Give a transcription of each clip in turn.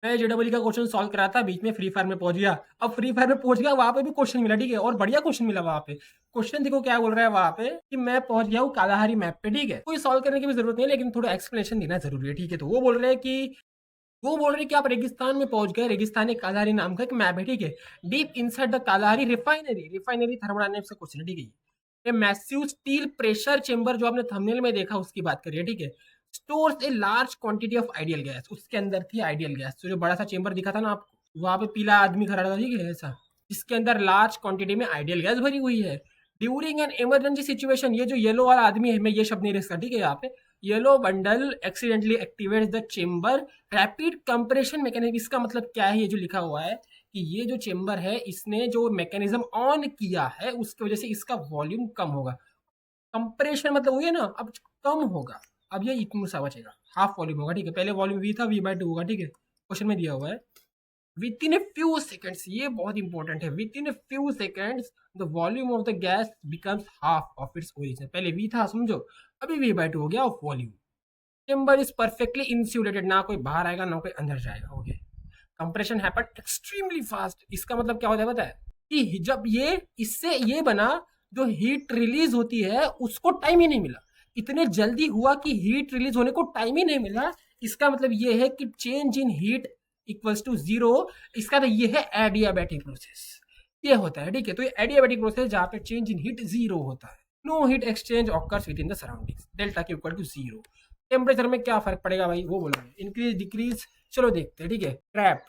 मैं जेडब्ल्यू का question solve करा था, बीच में फ्री फायर में पहुंच गया। अब फ्री फायर में पहुंच गया, वहां पे भी क्वेश्चन मिला, ठीक है, और बढ़िया क्वेश्चन मिला वहां पे। क्वेश्चन देखो क्या बोल रहा है वहां पे कि मैं पहुंच गया हूँ कालाहारी मैप पे, ठीक है। कोई सॉल्व करने की भी जरूरत नहीं है, लेकिन थोड़ा एक्सप्लेनेशन देना जरूरी है, ठीक है। तो वो बोल रहे हैं कि आप रेगिस्तान में पहुंच गए। रेगिस्तान एक कालाहारी नाम का एक मैप है, ठीक है। Deep inside the Kalahari refinery thermodynamics का क्वेश्चन है, ठीक है। ये मैसिव स्टील प्रेशर चेंबर जो आपने थंबनेल में देखा उसकी बात करिए, ठीक है। Stores a large quantity of ideal gas, उसके अंदर थी आइडियल गैस। तो जो बड़ा सा चेंबर दिखा था ना आपको, वहां पे पीला आदमी खड़ा था, ठीक है, ऐसा, जिसके अंदर लार्ज क्वांटिटी में आइडियल गैस भरी हुई है। ड्यूरिंग एन इमरजेंसी सिचुएशन, ये जो येलो वाला आदमी है, मैं ये शब्द नहीं रख सकता, ठीक है, यहाँ पे yellow bundle accidentally activates the chamber rapid compression mechanism. इसका मतलब क्या है, ये जो लिखा हुआ है कि ये जो चेंबर है, इसने जो मैकेनिज्म ऑन किया है उसकी वजह से इसका वॉल्यूम कम होगा। कंप्रेशन मतलब वही है ना, अब कम होगा। अब ये इतना सा बचेगा, हाफ वॉल्यूम होगा, ठीक है। पहले वॉल्यूम वी था, V/2 होगा, ठीक है, क्वेश्चन में दिया हुआ है। With in a few seconds, ये बहुत इंपॉर्टेंट है, with in a few seconds the volume of the gas becomes half of its origin. पहले वी था, समझो, अभी V/2 हो गया of volume. Chamber is perfectly insulated, ना कोई बाहर आएगा ना कोई अंदर जाएगा, हो गया। Compression happen extremely fast. इसका मतलब क्या होता है पता है, कि जब ये इससे ये बना, जो हीट रिलीज होती है उसको टाइम ही नहीं मिला। इतने जल्दी हुआ कि हीट रिलीज होने को टाइम ही नहीं मिला। इसका मतलब ये है कि change in heat equals to zero. इसका तो ये है एडियाबैटिक प्रोसेस, ये होता है, ठीक है। तो ये एडियाबैटिक प्रोसेस जहाँ पे चेंज इन हीट जीरो होता है। No heat exchange occurs within the surroundings, delta के इक्वल टू जीरो। टेम्परेचर में क्या फर्क पड़ेगा भाई, वो बोलोगे, इंक्रीज डिक्रीज। चलो देखते हैं, ठीक है। ट्रैप,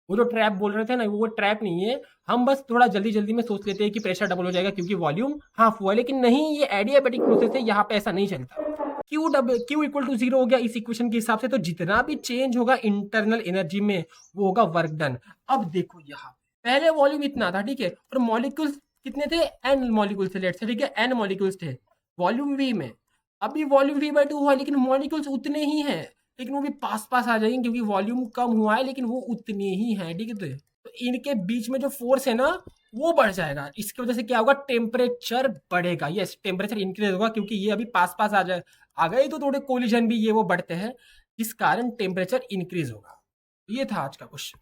वो जो ट्रैप बोल रहे थे ना, वो ट्रैप नहीं है। हम बस थोड़ा जल्दी जल्दी में सोच लेते हैं कि प्रेशर डबल हो जाएगा क्योंकि वॉल्यूम हाफ हुआ है, लेकिन नहीं, ये एडियाबैटिक प्रोसेस है, यहाँ पे ऐसा नहीं चलता। क्यू इक्वल टू जीरो हो गया इस इक्वेशन के हिसाब से, तो जितना भी चेंज होगा इंटरनल एनर्जी में वो होगा वर्क डन। अब देखो यहाँ पहले वॉल्यूम इतना था, ठीक है, और मॉलिक्यूल्स कितने थे, एन मॉलिक्यूल्स थे, लेट्स से, ठीक है, एन मॉलिक्यूल्स थे वॉल्यूम वी में। अभी वॉल्यूम V/2 हुआ है, लेकिन मॉलिक्यूल्स उतने ही हैं, लेकिन वो भी पास पास आ जाएंगे क्योंकि वॉल्यूम कम हुआ है, लेकिन वो उतने ही हैं, ठीक है। तो इनके बीच में जो फोर्स है ना वो बढ़ जाएगा। इसकी वजह से क्या होगा, टेम्परेचर बढ़ेगा। यस, टेम्परेचर इंक्रीज होगा क्योंकि ये अभी पास पास आ गए तो थोड़े कोलिजन भी ये वो बढ़ते हैं, इस कारण टेम्परेचर इंक्रीज होगा। ये था आज का क्वेश्चन।